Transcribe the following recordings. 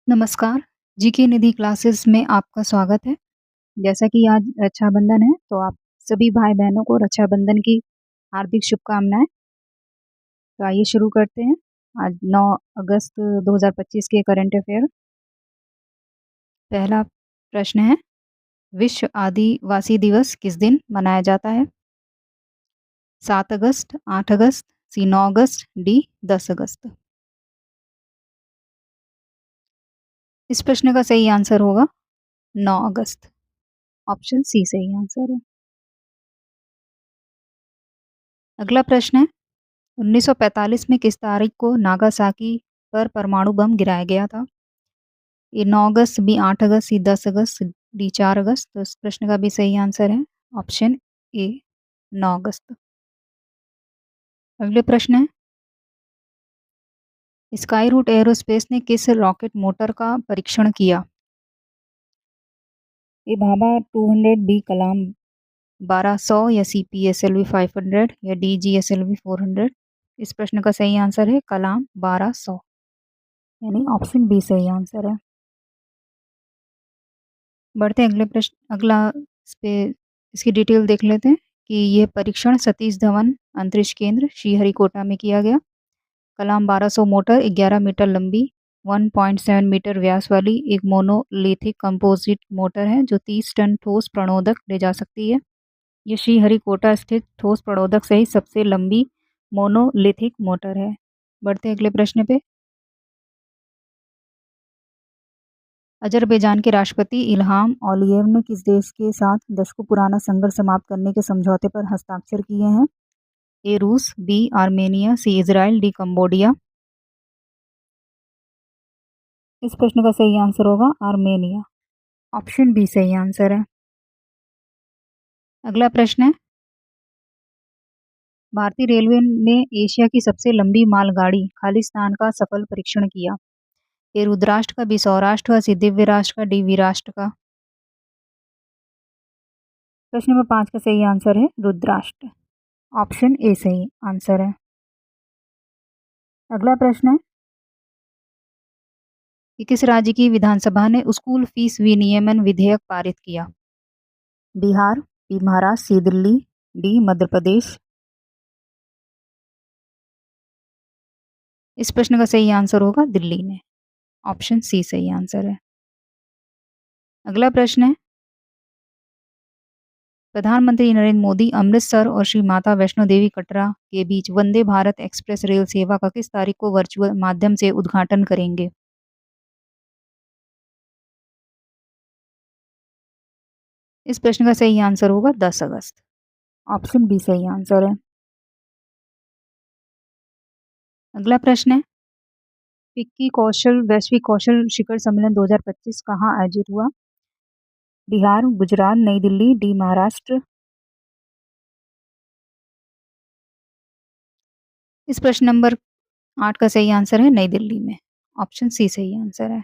नमस्कार, जीके निधि क्लासेस में आपका स्वागत है। जैसा कि आज रक्षाबंधन है, तो आप सभी भाई-बहनों को रक्षाबंधन की हार्दिक शुभकामनाएँ। तो आइए शुरू करते हैं। आज 9 अगस्त 2025 के करंट अफ़ेयर। पहला प्रश्न है, विश्व आदिवासी दिवस किस दिन मनाया जाता है? 7 अगस्त, 8 अगस्त, सी 9 अगस्त, डी 10 अगस्त। इस प्रश्न का सही आंसर होगा 9 अगस्त। ऑप्शन सी सही आंसर है। अगला प्रश्न है, 1945 में किस तारीख को नागासाकी पर परमाणु बम गिराया गया था? ये 9 अगस्त, बी 8 अगस्त, सी 10 अगस्त, डी 4 अगस्त। तो इस प्रश्न का भी सही आंसर है ऑप्शन ए 9 अगस्त। अगले प्रश्न है, स्काई रूट एयरोस्पेस ने किस रॉकेट मोटर का परीक्षण किया? ए भाभा 200, बी कलाम 1200 या सी PSLV 500 या डी GSLV 400। इस प्रश्न का सही आंसर है कलाम 1200, यानी ऑप्शन बी सही आंसर है। बढ़ते हैं अगले प्रश्न अगला इस पे इसकी डिटेल देख लेते हैं कि ये परीक्षण सतीश धवन अंतरिक्ष केंद्र श्रीहरिकोटा में किया गया। कलाम 1200 मोटर 11 मीटर लंबी 1.7 मीटर व्यास वाली एक मोनोलिथिक कंपोजिट मोटर है जो 30 टन ठोस प्रणोदक ले जा सकती है। ये श्रीहरिकोटा स्थित ठोस प्रणोदक सहित सबसे लंबी मोनोलिथिक मोटर है। बढ़ते हैं अगले प्रश्न पे। अज़रबैजान के राष्ट्रपति इल्हाम अलीयेव ने किस देश के साथ दशकों पुराना संघर्ष समाप्त करने के समझौते पर हस्ताक्षर किए हैं? ए रूस, बी आर्मेनिया, सी इज़राइल, डी कंबोडिया। इस प्रश्न का सही आंसर होगा आर्मेनिया। ऑप्शन बी सही आंसर है। अगला प्रश्न है, भारतीय रेलवे ने एशिया की सबसे लंबी मालगाड़ी खालिस्तान का सफल परीक्षण किया। ए रुद्राष्ट्र का, बी सौराष्ट्र का, सी दिव्य राष्ट्र का, डी वीराष्ट्र का। प्रश्न नंबर 5 का सही आंसर है रुद्राष्ट्र। ऑप्शन ए सही आंसर है। अगला प्रश्न है कि किस राज्य की विधानसभा ने स्कूल फीस विनियमन विधेयक पारित किया? बिहार, बी महाराष्ट्र, सी दिल्ली, डी मध्य प्रदेश। इस प्रश्न का सही आंसर होगा दिल्ली ने। ऑप्शन सी सही आंसर है। अगला प्रश्न है, प्रधानमंत्री नरेंद्र मोदी अमृतसर और श्री माता वैष्णो देवी कटरा के बीच वंदे भारत एक्सप्रेस रेल सेवा का किस तारीख को वर्चुअल माध्यम से उद्घाटन करेंगे? इस प्रश्न का सही आंसर होगा 10 अगस्त। ऑप्शन बी सही आंसर है। अगला प्रश्न है, फिक्की कौशल वैश्विक कौशल शिखर सम्मेलन 2025 कहाँ आयोजित हुआ? बिहार, गुजरात, नई दिल्ली, डी महाराष्ट्र। इस प्रश्न नंबर 8 का सही आंसर है नई दिल्ली में। ऑप्शन सी सही आंसर है।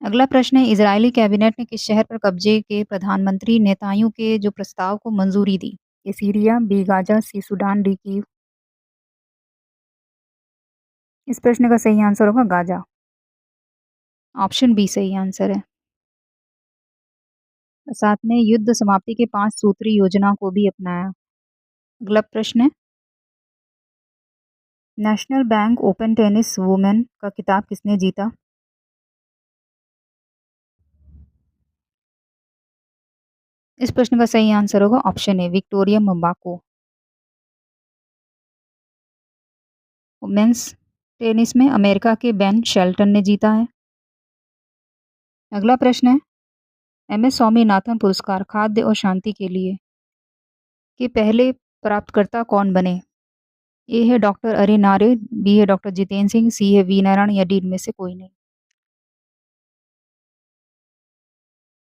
अगला प्रश्न है, इजरायली कैबिनेट ने किस शहर पर कब्जे के प्रधानमंत्री नेतान्याहू के जो प्रस्ताव को मंजूरी दी? ए सीरिया, बी गाजा, सी सूडान, डी कीव। इस प्रश्न का सही आंसर होगा गाजा। ऑप्शन बी सही आंसर है। साथ में युद्ध समाप्ति के 5 सूत्री योजना को भी अपनाया। अगला प्रश्न है, national bank open tennis women का खिताब किसने जीता? इस प्रश्न का सही आंसर होगा option A Victoria Mboko. Men's tennis में अमेरिका के बेन शेल्टन ने जीता है। अगला प्रश्न है, MS स्वामीनाथन पुरस्कार खाद्य और शांति के लिए के पहले प्राप्तकर्ता कौन बने? ए है डॉक्टर अरे नारे, बी है डॉक्टर जितेंद्र सिंह, सी है वी नारायण या डी इनमें से कोई नहीं।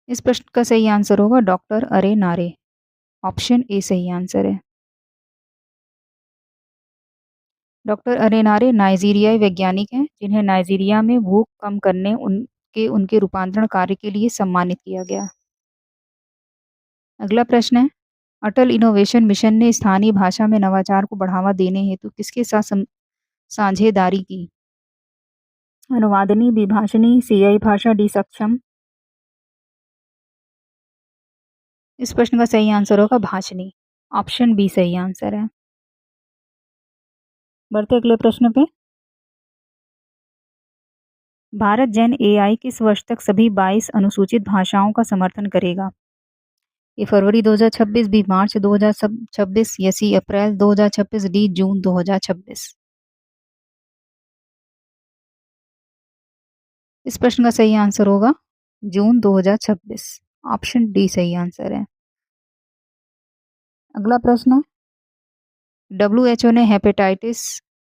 इस प्रश्न का सही आंसर होगा डॉक्टर अरे नारे। ऑप्शन ए सही आंसर है। डॉक्टर अरेनारे नाइजीरियाई वैज्ञानिक हैं जिन्हें नाइजीरिया में भूख कम करने उनके रूपांतरण कार्य के लिए सम्मानित किया गया। अगला प्रश्न है, अटल इनोवेशन मिशन ने स्थानीय भाषा में नवाचार को बढ़ावा देने हेतु किसके साथ साझेदारी की? अनुवादिनी, बी भाषिणी, सी आई भाषा, डी सक्षम। इस प्रश्न का सही आंसर होगा भाषिणी। ऑप्शन बी सही आंसर है। बढ़ते अगले प्रश्न पे। भारत जन एआई किस वर्ष तक सभी 22 अनुसूचित भाषाओं का समर्थन करेगा? ए फरवरी 2026, बी मार्च 2026 या सी अप्रैल 2026, डी जून 2026। इस प्रश्न का सही आंसर होगा जून 2026। ऑप्शन डी सही आंसर है। अगला प्रश्न है, डब्ल्यूएचओ ने हेपेटाइटिस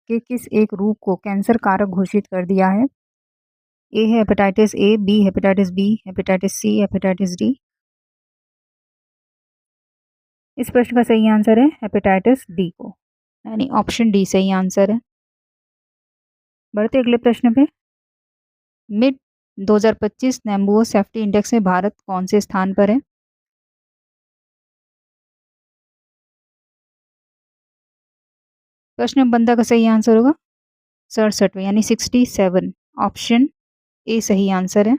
के किस एक रूप को कैंसर कारक घोषित कर दिया है? ए है hepatitis A, B hepatitis B, hepatitis C, hepatitis D. इस प्रश्न का सही आंसर है हेपेटाइटिस डी को, यानी ऑप्शन डी सही आंसर है। बढ़ते अगले प्रश्न पे। मिड 2025 नैम्बुओ सेफ्टी इंडेक्स में भारत कौन से स्थान पर है? प्रश्न बंदा का सही आंसर होगा 67 यानी 67। ऑप्शन ए सही आंसर है।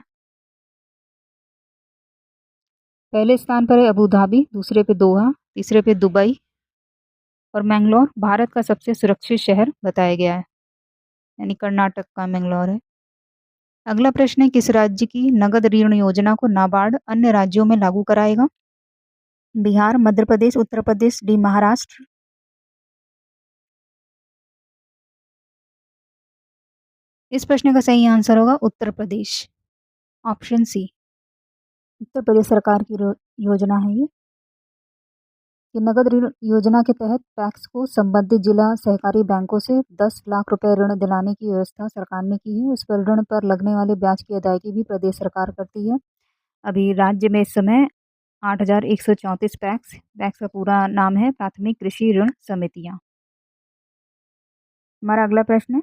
पहले स्थान पर है अबू धाबी, दूसरे पे दोहा, तीसरे पे दुबई और मैंगलोर भारत का सबसे सुरक्षित शहर बताया गया है, यानी कर्नाटक का मैंगलोर है। अगला प्रश्न है, किस राज्य की नगद ऋण योजना को नाबार्ड अन्य राज्यों में लागू कराएगा? बिहार, मध्य प्रदेश, उत्तर प्रदेश, डी महाराष्ट्र। इस प्रश्न का सही आंसर होगा उत्तर प्रदेश। Option C. उत्तर प्रदेश सरकार की योजना है ये। कि नगद ऋण योजना के तहत पैक्स को संबंधित जिला सहकारी बैंकों से 10 लाख रुपए ऋण दिलाने की व्यवस्था सरकार ने की है। इस पर ऋण पर लगने वाले ब्याज की अदायगी भी प्रदेश सरकार करती है। अभी राज्य में इस समय 8,134 पैक्स, पैक्स का पूरा नाम है प्राथमिक कृषि ऋण समितियां। हमारा अगला प्रश्न है,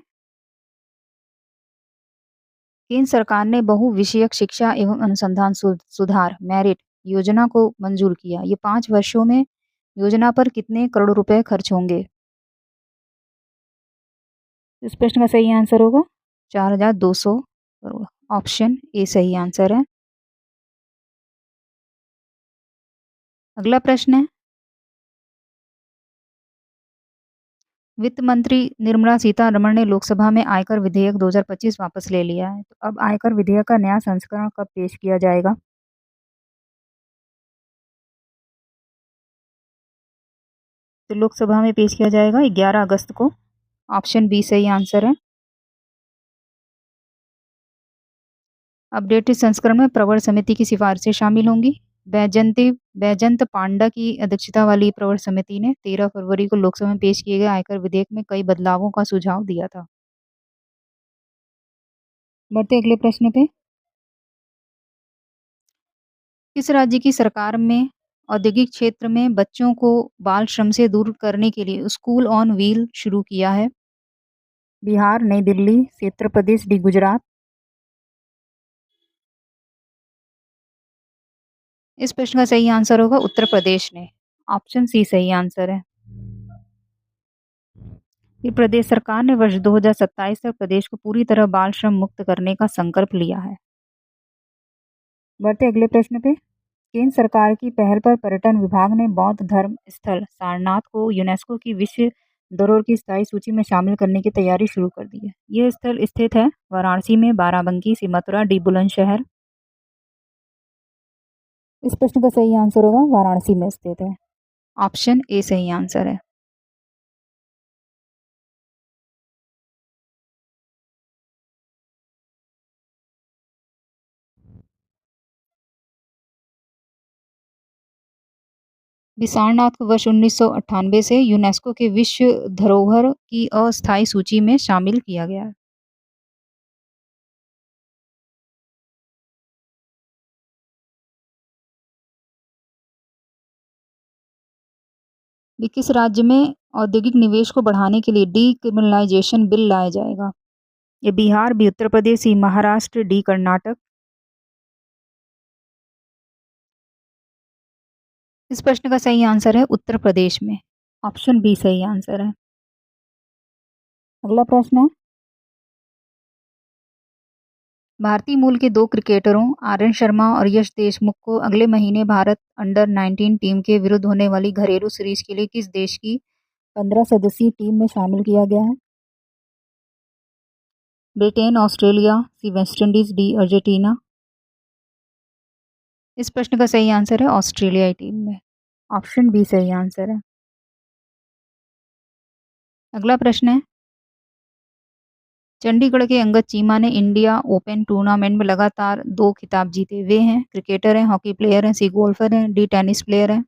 केंद्र सरकार ने बहु विषयक शिक्षा एवं अनुसंधान सुधार मेरिट योजना को मंजूर किया। ये 5 वर्षों में योजना पर कितने करोड़ रुपए खर्च होंगे? इस प्रश्न का सही आंसर होगा 4,200 करोड़। ऑप्शन ए सही आंसर है। अगला प्रश्न है, वित्त मंत्री निर्मला सीतारमण ने लोकसभा में आयकर विधेयक 2025 वापस ले लिया है। तो अब आयकर विधेयक का नया संस्करण कब पेश किया जाएगा? तो लोकसभा में पेश किया जाएगा 11 अगस्त को। ऑप्शन बी सही आंसर है। अपडेटेड संस्करण में प्रवर समिति की सिफारिशें शामिल होंगी। बैजंत पांडा की अध्यक्षता वाली प्रवर समिति ने 13 फरवरी को लोकसभा में पेश किए गए आयकर विधेयक में कई बदलावों का सुझाव दिया था। बढ़ते अगले प्रश्न पे। किस राज्य की सरकार में औद्योगिक क्षेत्र में बच्चों को बाल श्रम से दूर करने के लिए स्कूल ऑन व्हील शुरू किया है? बिहार, नई दिल्ली, उत्तर प्रदेश, डी गुजरात। इस प्रश्न का सही आंसर होगा उत्तर प्रदेश ने। ऑप्शन सी सही आंसर है। ये प्रदेश सरकार ने वर्ष 2027 तक प्रदेश को पूरी तरह बाल श्रम मुक्त करने का संकल्प लिया है। बढ़ते अगले प्रश्न पे। केंद्र सरकार की पहल पर पर्यटन विभाग ने बौद्ध धर्म स्थल सारनाथ को यूनेस्को की विश्व धरोहर की स्थायी सूची में शामिल करने की तैयारी शुरू कर दी है। यह स्थल स्थित है वाराणसी में, बाराबंकी से मथुरा, डी बुलंदशहर। इस प्रश्न का सही आंसर होगा वाराणसी में स्थित है। ऑप्शन ए सही आंसर है। सारनाथ को वर्ष 1998 से यूनेस्को के विश्व धरोहर की अस्थायी सूची में शामिल किया गया है। किस राज्य में औद्योगिक निवेश को बढ़ाने के लिए डीक्रिमिनलाइजेशन बिल लाया जाएगा? ये बिहार, बी उत्तर प्रदेश, सी महाराष्ट्र, डी कर्नाटक। इस प्रश्न का सही आंसर है उत्तर प्रदेश में। ऑप्शन बी सही आंसर है। अगला प्रश्न है, भारतीय मूल के 2 क्रिकेटरों आर्यन शर्मा और यश देशमुख को अगले महीने भारत अंडर-19 टीम के विरुद्ध होने वाली घरेलू सीरीज के लिए किस देश की 15 सदस्यीय टीम में शामिल किया गया है? ब्रिटेन, ऑस्ट्रेलिया, सी वेस्ट इंडीज, डी अर्जेंटीना। इस प्रश्न का सही आंसर है ऑस्ट्रेलियाई टीम में। ऑप्शन बी सही आंसर है। अगला प्रश्न है, चंडीगढ़ के अंगद चीमा ने इंडिया ओपन टूर्नामेंट में लगातार 2 खिताब जीते। वे हैं क्रिकेटर हैं, हॉकी प्लेयर हैं, सी गोल्फर हैं, डी टेनिस प्लेयर हैं।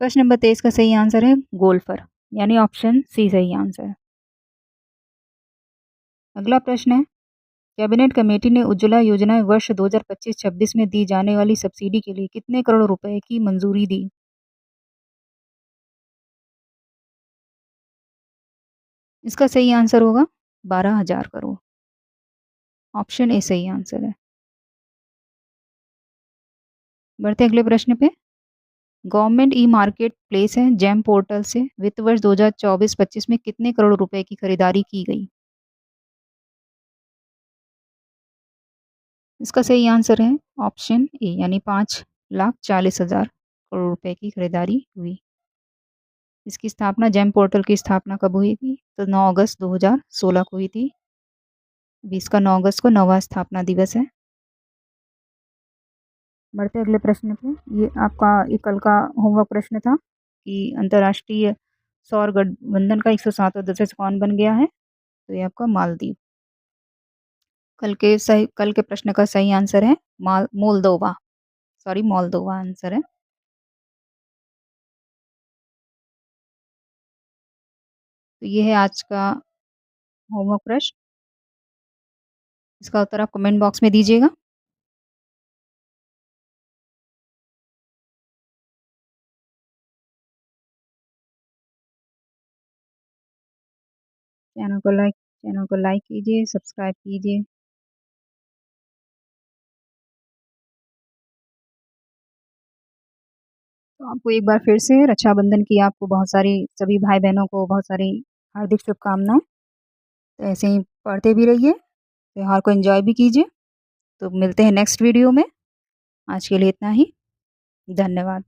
प्रश्न नंबर 23 का सही आंसर है गोल्फर, यानी ऑप्शन सी सही आंसर है। अगला प्रश्न है, कैबिनेट कमेटी ने उज्ज्वला योजना वर्ष 2025-26 में दी जाने वाली सब्सिडी के लिए कितने करोड़ रुपए की मंजूरी दी? इसका सही आंसर होगा 12,000 करोड़। ऑप्शन ए सही आंसर है। बढ़ते अगले प्रश्न पे। गवर्नमेंट ई मार्केट प्लेस है जेम पोर्टल से वित्त वर्ष 2024-25 में कितने करोड़ रुपए की खरीदारी की गई? इसका सही आंसर है ऑप्शन ए, यानी 5,40,000 करोड़ रुपए की खरीदारी हुई। इसकी स्थापना जेम पोर्टल की स्थापना कब हुई थी? तो 9 अगस्त 2016 को हुई थी। 20 का 9 अगस्त को 9वां स्थापना दिवस है। बढ़ते अगले प्रश्न पे। ये आपका ये कल का होमवर्क प्रश्न था कि अंतर्राष्ट्रीय सौर गठबंधन का 107वां सदस्य कौन बन गया है? तो ये आपका मालदीव। कल के प्रश्न का सही आंसर है मोल्दोवा। सॉरी, मोल्दोवा आंसर है। तो ये है आज का होमवर्क प्रश्न। इसका उत्तर आप कमेंट बॉक्स में दीजिएगा। चैनल को लाइक कीजिए, सब्सक्राइब कीजिए। तो आपको एक बार फिर से रक्षाबंधन की आपको बहुत सारी सभी भाई-बहनों को बहुत सारी हार्दिक शुभकामनाएँ। तो ऐसे ही पढ़ते भी रहिए, त्योहार को एन्जॉय भी कीजिए। तो मिलते हैं नेक्स्ट वीडियो में। आज के लिए इतना ही। धन्यवाद।